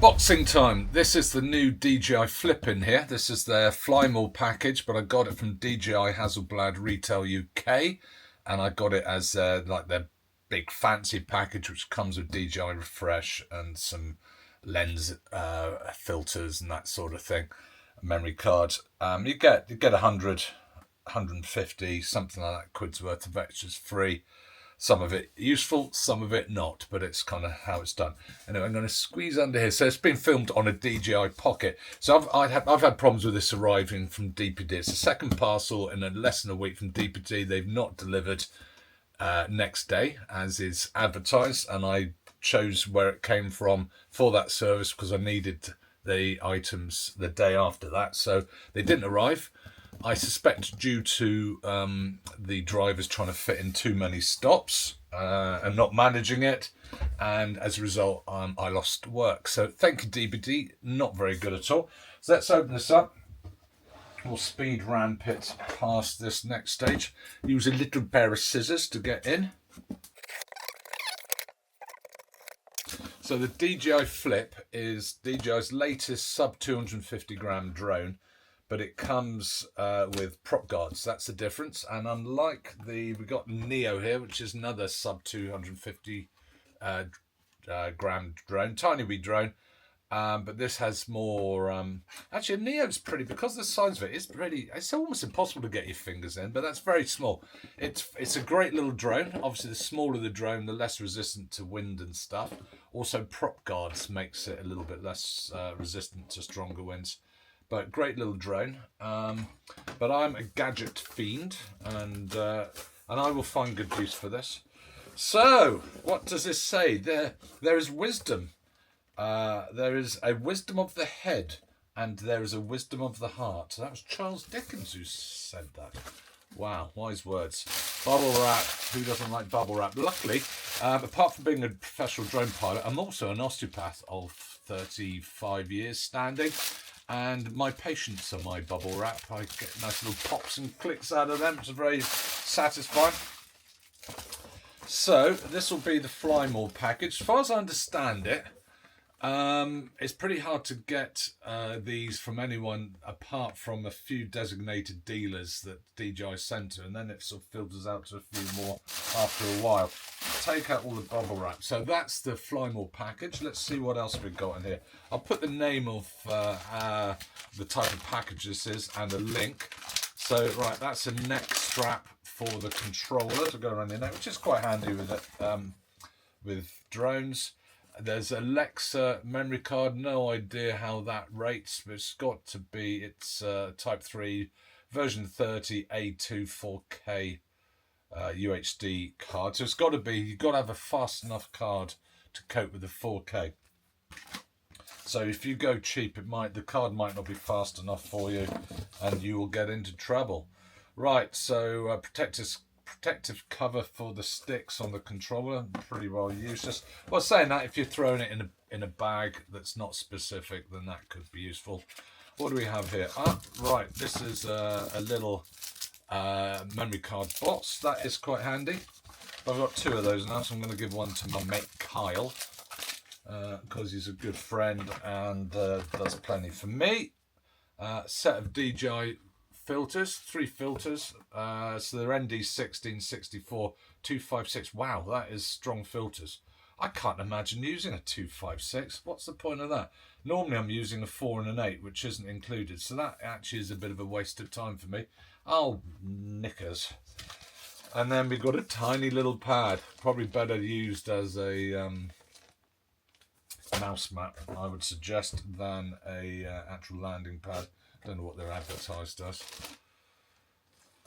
Unboxing time. This is the new DJI Flip in here. This is their Flymall package, but I got it from DJI Hasselblad Retail UK, and I got it as like their big fancy package, which comes with DJI Refresh and some lens filters and that sort of thing. A memory card. You get 100, 150, something like that quid's worth of extras free. Some of it useful, some of it not, but it's kind of how it's done. Anyway, I'm going to squeeze under here. So it's been filmed on a DJI Pocket. So I've had problems with this arriving from DPD. It's the second parcel in less than a week from DPD. They've not delivered next day, as is advertised, and I chose where it came from for that service because I needed the items the day after that. So they didn't arrive. I suspect due to the drivers trying to fit in too many stops and not managing it, and as a result, I lost work. So thank you, DPD. Not very good at all. So let's open this up. We'll speed ramp it past this next stage. Use a little pair of scissors to get in. So the DJI Flip is DJI's latest sub 250 gram drone, but it comes with prop guards. That's the difference. And unlike we've got Neo here, which is another sub 250 gram drone, tiny wee drone. But this has more. Actually, Neo's pretty, because of the size of it, it's almost impossible to get your fingers in, but that's very small. It's a great little drone. Obviously, the smaller the drone, the less resistant to wind and stuff. Also, prop guards makes it a little bit less resistant to stronger winds. But great little drone. But I'm a gadget fiend, and I will find good use for this. So, what does this say? There is wisdom. There is a wisdom of the head, and there is a wisdom of the heart. That was Charles Dickens who said that. Wow, wise words. Bubble wrap. Who doesn't like bubble wrap? Luckily, apart from being a professional drone pilot, I'm also an osteopath of 35 years standing. And my patients are my bubble wrap. I get nice little pops and clicks out of them. It's very satisfying. So this will be the Flymall package. As far as I understand it, it's pretty hard to get these from anyone apart from a few designated dealers that DJI sent to, and then it sort of filters out to a few more after a while. Take out all the bubble wrap. So that's the Flymall package. Let's see what else we've got in here. I'll put the name of the type of package this is and a link. So right, that's a neck strap for the controller to go around the neck, which is quite handy with drones. There's a Alexa memory card. No idea how that rates, but it's got to be. It's Type 3 version 30 A2 4K UHD card. So it's got to be. You've got to have a fast enough card to cope with the 4K. So if you go cheap, the card might not be fast enough for you, and you will get into trouble. Right. So protective cover for the sticks on the controller, pretty well useless. Well, saying that, if you're throwing it in a bag that's not specific, then that could be useful. What do we have here? Right, this is a little memory card box. That is quite handy. I've got two of those now, so I'm going to give one to my mate Kyle, because he's a good friend and does plenty for me. Set of DJI filters, 3 filters. So they're ND16, 64, 256. Wow, that is strong filters. I can't imagine using a 256. What's the point of that? Normally I'm using a 4 and an 8, which isn't included. So that actually is a bit of a waste of time for me. Oh, knickers. And then we've got a tiny little pad, probably better used as a mouse mat, I would suggest, than a actual landing pad. Don't know what they're advertised as.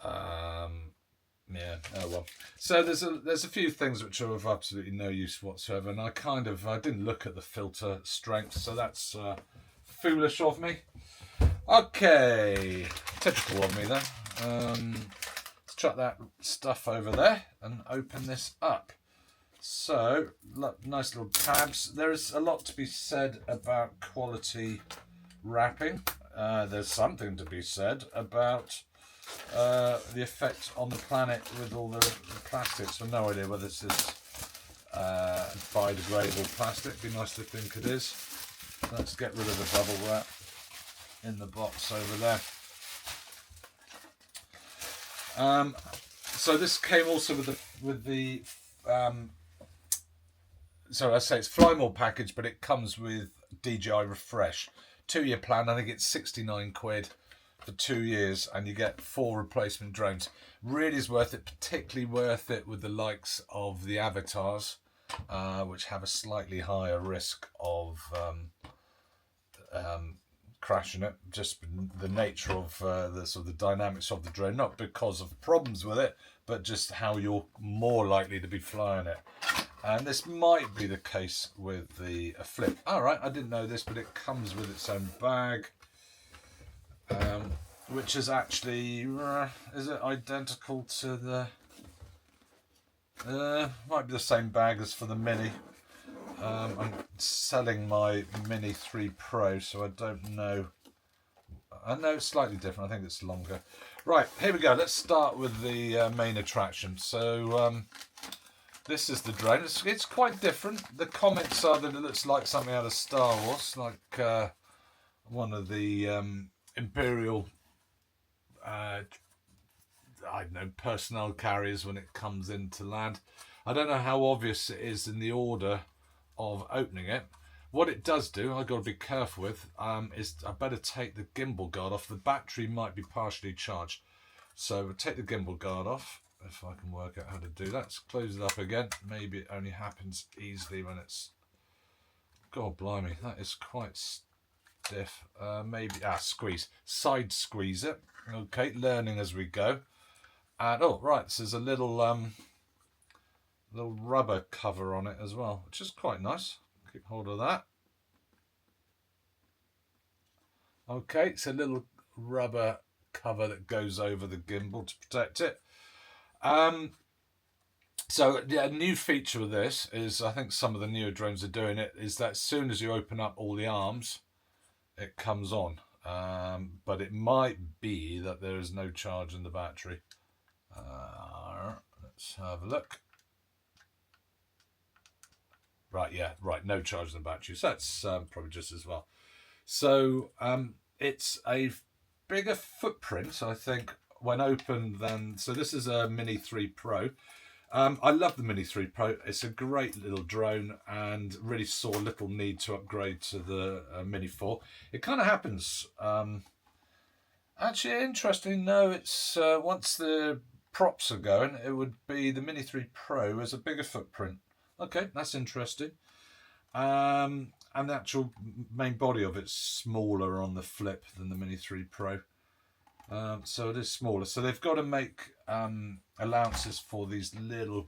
Yeah, oh well. So there's a few things which are of absolutely no use whatsoever, and I didn't look at the filter strength, so that's foolish of me. Okay, typical of me then. Let's chuck that stuff over there and open this up. So, look, nice little tabs. There is a lot to be said about quality wrapping. There's something to be said about the effect on the planet with all the plastics. I've no idea whether this is biodegradable plastic. It'd be nice to think it is. Let's get rid of the bubble wrap in the box over there. So this came also with the so I say it's Flymore package, but it comes with DJI Refresh 2-year plan. I think it's 69 quid for 2 years, and you get 4 replacement drones. Really is worth it, particularly worth it with the likes of the Avatars, which have a slightly higher risk of crashing it. Just the nature of the sort of the dynamics of the drone, not because of problems with it, but just how you're more likely to be flying it. And this might be the case with the Flip. All right, I didn't know this, but it comes with its own bag, which is actually, is it identical to the, might be the same bag as for the Mini. I'm selling my Mini 3 Pro, so I don't know. I know it's slightly different. I think it's longer. Right, here we go. Let's start with the main attraction. So this is the drone. It's quite different. The comments are that it looks like something out of Star Wars, like one of the Imperial, I don't know, personnel carriers when it comes into land. I don't know how obvious it is in the order of opening it. What it does do, I've got to be careful with, is I better take the gimbal guard off. The battery might be partially charged. So we'll take the gimbal guard off. If I can work out how to do that. Let's close it up again. Maybe it only happens easily when it's... God blimey, that is quite stiff. Maybe... squeeze. Side squeeze it. Okay, learning as we go. And, oh, right, so there's a little rubber cover on it as well, which is quite nice. Keep hold of that. Okay, it's a little rubber cover that goes over the gimbal to protect it. So yeah, a new feature of this is, I think some of the newer drones are doing it, is that as soon as you open up all the arms, it comes on. But it might be that there is no charge in the battery. Let's have a look. Right, yeah, right, no charge in the battery. So that's probably just as well. So it's a bigger footprint, I think, when opened than... So this is a Mini 3 Pro. I love the Mini 3 Pro. It's a great little drone and really saw little need to upgrade to the Mini 4. It kind of happens. Actually, interesting, no, it's once the props are going, it would be the Mini 3 Pro as a bigger footprint. Okay, that's interesting. And the actual main body of it's smaller on the Flip than the Mini 3 Pro. So it is smaller. So they've got to make allowances for these little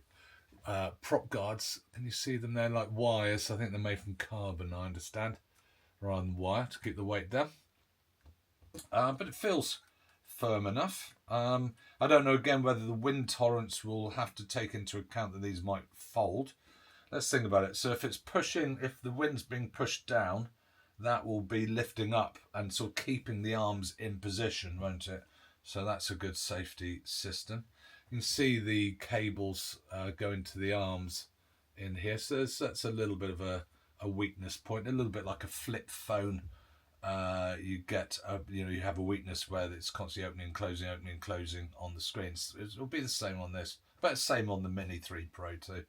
prop guards. Can you see them there, like wires? I think they're made from carbon, I understand, rather than wire, to keep the weight down. But it feels firm enough. I don't know, again, whether the wind tolerance will have to take into account that these might fold. Let's think about it. So if it's pushing, if the wind's being pushed down, that will be lifting up and sort of keeping the arms in position, won't it? So that's a good safety system. You can see the cables going to the arms in here. So that's a little bit of a weakness point, a little bit like a flip phone. You get, you have a weakness where it's constantly opening and closing on the screens. It'll be the same on this, but it's same on the Mini 3 Pro too.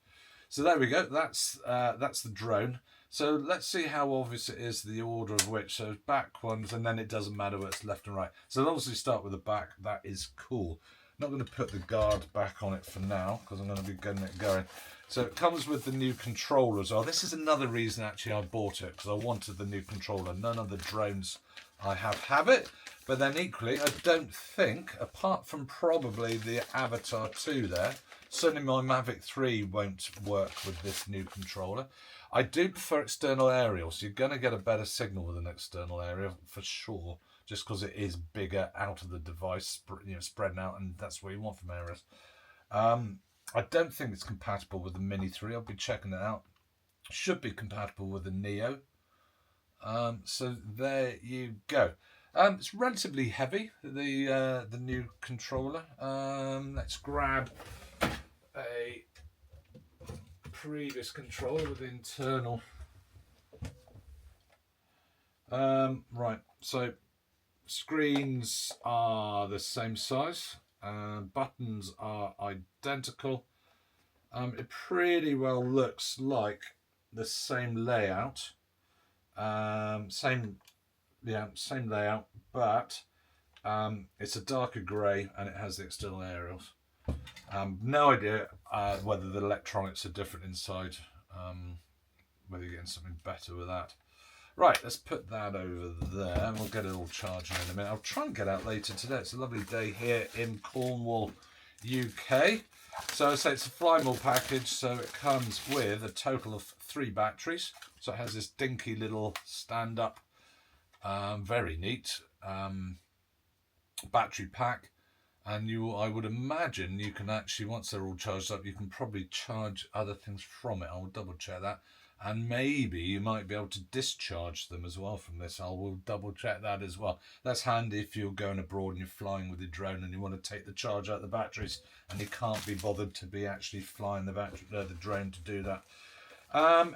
So there we go. That's the drone. So let's see how obvious it is, the order of which. So back ones, and then it doesn't matter whether it's left and right. So obviously start with the back. That is cool. Not going to put the guard back on it for now because I'm going to be getting it going. So it comes with the new controller as well. This is another reason actually I bought it, because I wanted the new controller. None of the drones I have it. But then equally, I don't think, apart from probably the Avatar 2 there, certainly my Mavic 3 won't work with this new controller. I do prefer external aerials. You're going to get a better signal with an external aerial for sure, just because it is bigger out of the device, spreading out, and that's what you want from aerials. I don't think it's compatible with the Mini 3. I'll be checking it out. Should be compatible with the Neo. So there you go. It's relatively heavy, the new controller. Let's grab a previous controller with the internal Right, so screens are the same size, buttons are identical. It pretty well looks like the same layout, same layout, but it's a darker grey and it has the external aerials. No idea whether the electronics are different inside, whether you're getting something better with that. Right, let's put that over there and we'll get it all charging in a minute. I'll try and get out later today. It's a lovely day here in Cornwall, UK. So I say it's a Flymore package, so it comes with a total of 3 batteries. So it has this dinky little stand-up, very neat battery pack. And I would imagine you can actually, once they're all charged up, you can probably charge other things from it. I'll double check that. And maybe you might be able to discharge them as well from this. I will double check that as well. That's handy if you're going abroad and you're flying with your drone and you want to take the charge out of the batteries and you can't be bothered to be actually flying the drone to do that.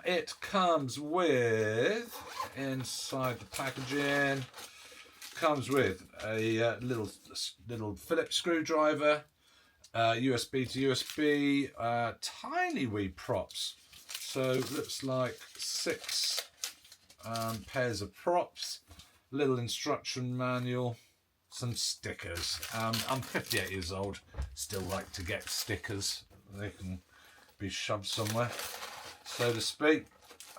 It comes with, inside the packaging, comes with a little Phillips screwdriver, USB to USB, tiny wee props. So it looks like 6 pairs of props, little instruction manual, some stickers. I'm 58 years old, still like to get stickers. They can be shoved somewhere, so to speak.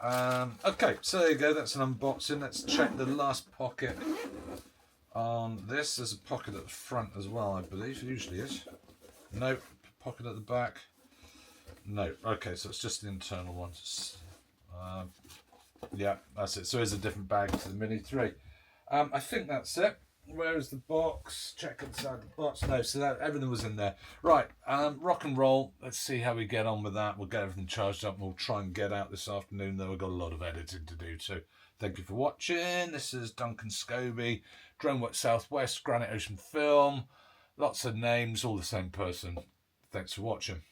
Okay, so there you go, that's an unboxing. Let's check the last pocket on this. There's a pocket at the front as well, I believe. It usually is. Nope. Pocket at the back. No. Okay, so it's just the internal one. Yeah, that's it. So it's a different bag to the Mini 3. I think that's it. Where is the box? Check inside the box. No, so that everything was in there. Right, rock and roll. Let's see how we get on with that. We'll get everything charged up and we'll try and get out this afternoon, though we've got a lot of editing to do. So thank you for watching. This is Duncan Scobie, DroneWorks Southwest, Granite Ocean Film. Lots of names, all the same person. Thanks for watching.